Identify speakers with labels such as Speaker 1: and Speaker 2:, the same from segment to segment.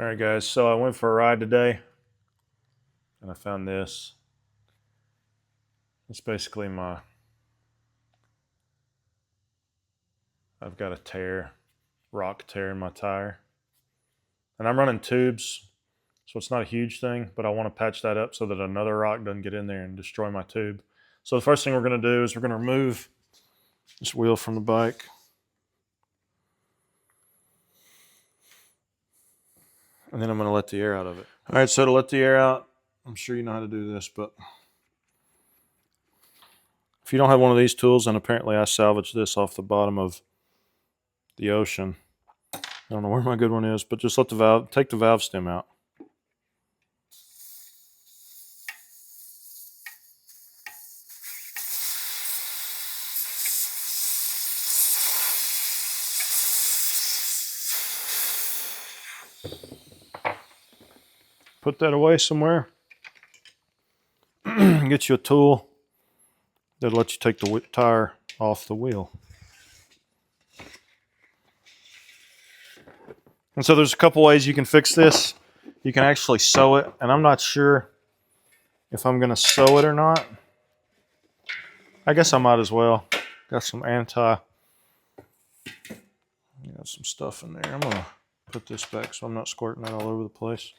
Speaker 1: All right, guys, so I went for a ride today and I found this. It's basically I've got a rock tear in my tire. And I'm running tubes, so it's not a huge thing, but I want to patch that up so that another rock doesn't get in there and destroy my tube. So the first thing we're going to do is we're going to remove this wheel from the bike. And then I'm going to let the air out of it. All right, so to let the air out, I'm sure you know how to do this, but if you don't have one of these tools, and apparently I salvaged this off the bottom of the ocean. I don't know where my good one is, but just take the valve stem out. Put that away somewhere. Get you a tool that'll let you take the tire off the wheel. And so there's a couple ways you can fix this. You can actually sew it, and I'm not sure if I'm going to sew it or not. I guess I might as well. Got some got some stuff in there. I'm going to put this back so I'm not squirting it all over the place.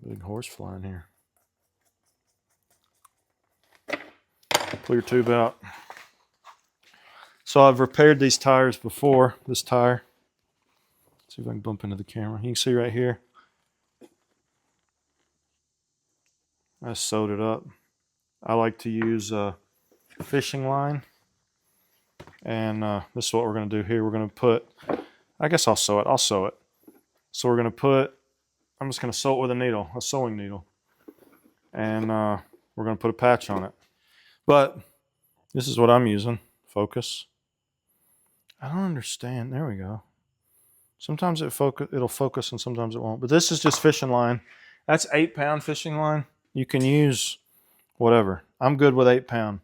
Speaker 1: Big horse flying here. Pull your tube out. So I've repaired these tires before, this tire. Let's see if I can bump into the camera. You can see right here. I sewed it up. I like to use a fishing line. And this is what we're going to do here. We're going to put, I guess I'll sew it. So we're going to I'm just going to sew it with a sewing needle. And we're going to put a patch on it. But this is what I'm using. Focus. I don't understand. There we go. Sometimes it'll focus and sometimes it won't. But this is just fishing line. That's 8-pound fishing line. You can use whatever. I'm good with 8-pound.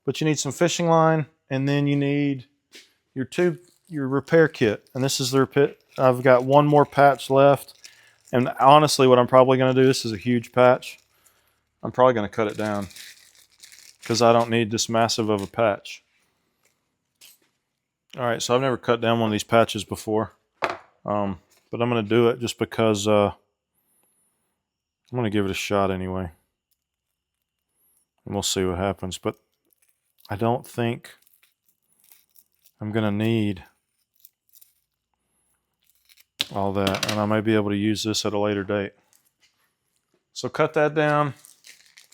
Speaker 1: But you need some fishing line, and then you need your repair kit. And this is the repair. I've got one more patch left. And honestly, what I'm probably going to do, this is a huge patch. I'm probably going to cut it down because I don't need this massive of a patch. All right, so I've never cut down one of these patches before. But I'm going to do it just because I'm going to give it a shot anyway. And we'll see what happens. But I don't think I'm going to need all that. And I may be able to use this at a later date. So cut that down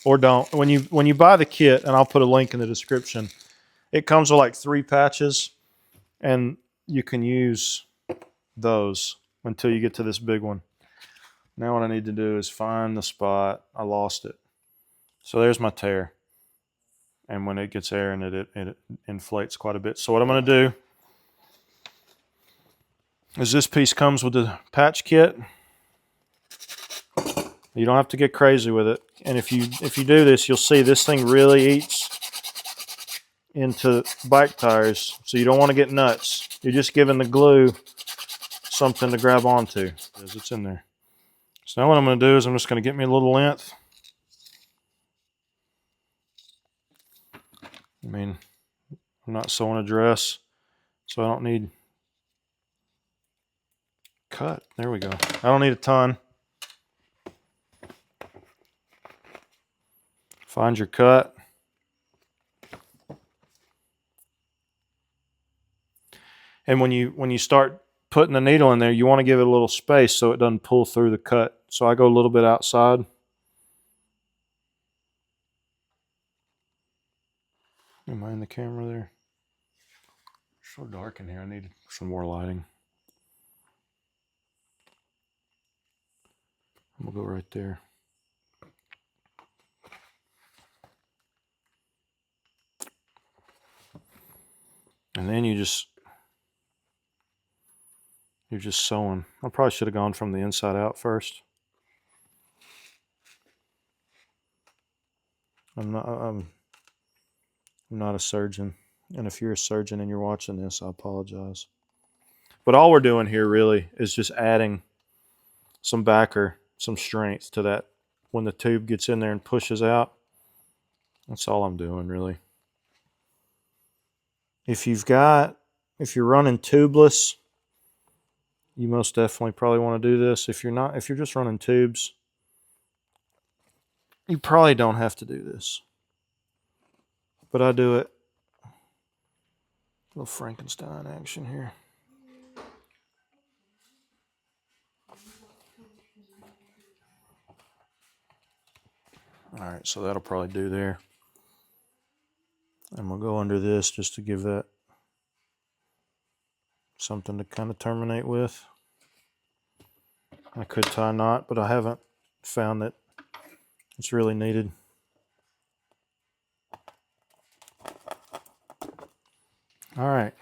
Speaker 1: or don't. When you buy the kit, and I'll put a link in the description, it comes with like 3 patches. And you can use those until you get to this big one. Now what I need to do is find the spot. I lost it. So there's my tear. And when it gets air in it, it inflates quite a bit. So what I'm going to do is this piece comes with the patch kit. You don't have to get crazy with it. And if you do this, you'll see this thing really eats into bike tires. So you don't want to get nuts. You're just giving the glue something to grab onto. It's in there. So now what I'm going to do is I'm just going to get me a little length. I mean, I'm not sewing a dress, so I don't need cut. There we go. I don't need a ton. Find your cut. And when you start putting the needle in there, you want to give it a little space so it doesn't pull through the cut. So I go a little bit outside. Am I in the camera there? It's so dark in here. I need some more lighting. I'm gonna go right there. And then you're just sewing. I probably should have gone from the inside out first. I'm not a surgeon. And if you're a surgeon and you're watching this, I apologize. But all we're doing here really is just adding some backer, some strength to that when the tube gets in there and pushes out. That's all I'm doing, really. If you're running tubeless, you most definitely probably want to do this. If you're just running tubes, you probably don't have to do this. But I do it. A little Frankenstein action here. All right, so that'll probably do there. And we'll go under this just to give that something to kind of terminate with. I could tie a knot, but I haven't found that it's really needed. All right.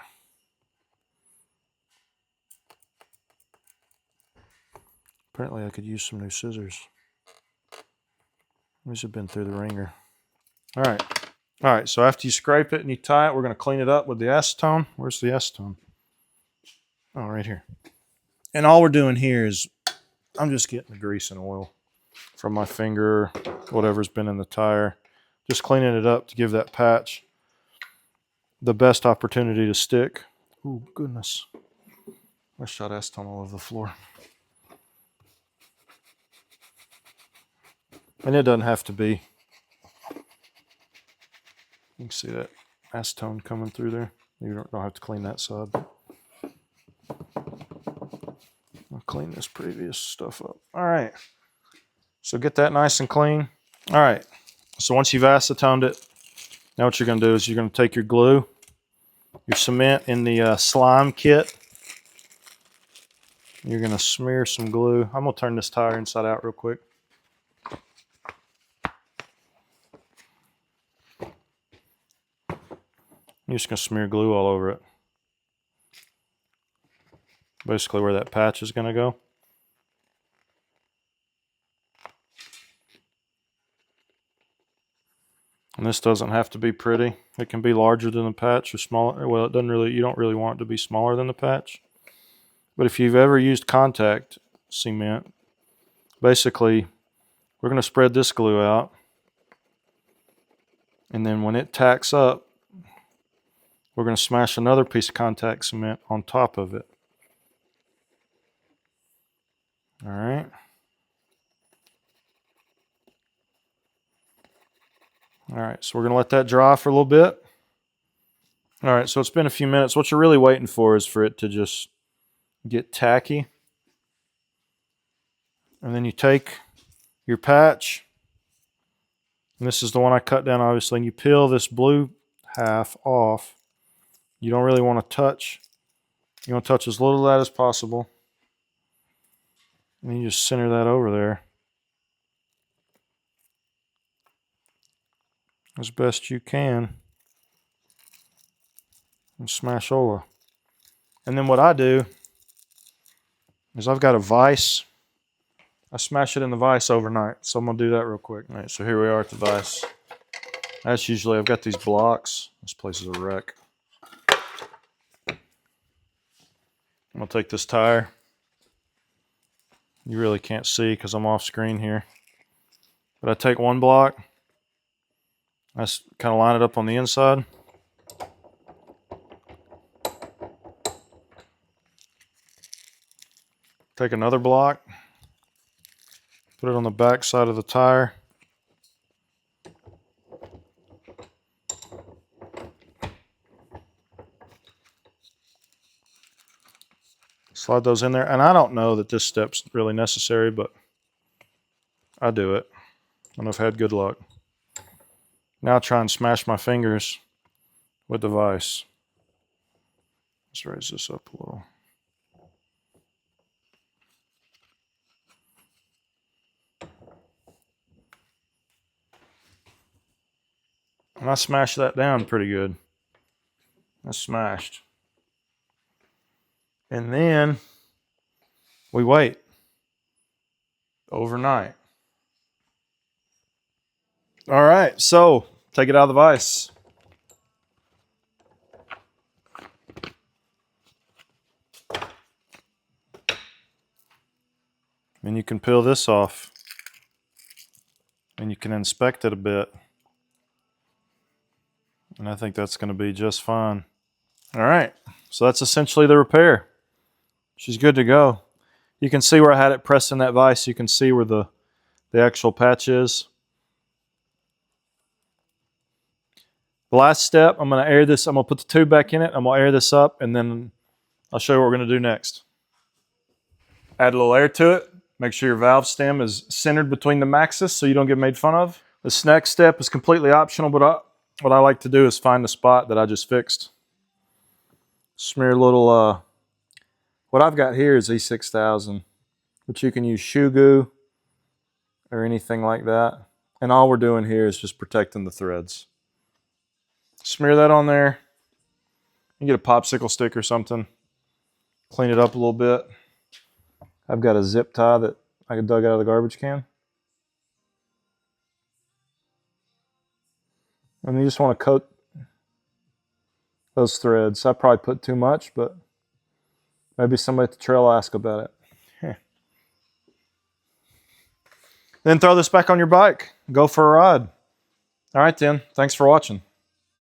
Speaker 1: Apparently I could use some new scissors. These have been through the ringer. All right, so after you scrape it and you tie it, we're going to clean it up with the acetone. Where's the acetone? Oh, right here. And all we're doing here is I'm just getting the grease and oil from my finger, whatever's been in the tire. Just cleaning it up to give that patch the best opportunity to stick. Oh, goodness. I shot acetone all over the floor. And it doesn't have to be. You can see that acetone coming through there. You don't have to clean that side. I'll clean this previous stuff up. All right. So get that nice and clean. All right. So once you've acetoned it, now what you're going to do is you're going to take your glue, your cement in the slime kit. You're going to smear some glue. I'm going to turn this tire inside out real quick. You're just going to smear glue all over it. Basically where that patch is going to go. And this doesn't have to be pretty. It can be larger than the patch or smaller. Well, it doesn't really, you don't really want it to be smaller than the patch. But if you've ever used contact cement, basically we're going to spread this glue out. And then when it tacks up, we're going to smash another piece of contact cement on top of it. All right. All right, so we're going to let that dry for a little bit. All right, so it's been a few minutes. What you're really waiting for is for it to just get tacky. And then you take your patch, and this is the one I cut down, obviously, and you peel this blue half off. You don't really want to touch. You want to touch as little of that as possible. And you just center that over there as best you can. And smashola. And then what I do is I've got a vise. I smash it in the vise overnight. So I'm going to do that real quick. All right, so here we are at the vise. That's usually, I've got these blocks. This place is a wreck. I'm going to take this tire. You really can't see because I'm off screen here. But I take one block. I kind of line it up on the inside. Take another block. Put it on the back side of the tire. Slide those in there. And I don't know that this step's really necessary, but I do it. And I've had good luck. Now I try and smash my fingers with the vise. Let's raise this up a little. And I smashed that down pretty good. That's smashed. And then we wait overnight. All right, so take it out of the vise. And you can peel this off. And you can inspect it a bit. And I think that's going to be just fine. All right, so that's essentially the repair. She's good to go. You can see where I had it pressed in that vise. You can see where the actual patch is. The last step, I'm going to air this. I'm going to put the tube back in it. I'm going to air this up, and then I'll show you what we're going to do next. Add a little air to it. Make sure your valve stem is centered between the maxis so you don't get made fun of. This next step is completely optional, but what I like to do is find the spot that I just fixed. Smear a little, what I've got here is E6000, but you can use shoe goo or anything like that. And all we're doing here is just protecting the threads. Smear that on there. You get a popsicle stick or something. Clean it up a little bit. I've got a zip tie that I dug out of the garbage can. And you just want to coat those threads. I probably put too much, but maybe somebody at the trail will ask about it. Then throw this back on your bike. Go for a ride. All right then. Thanks for watching.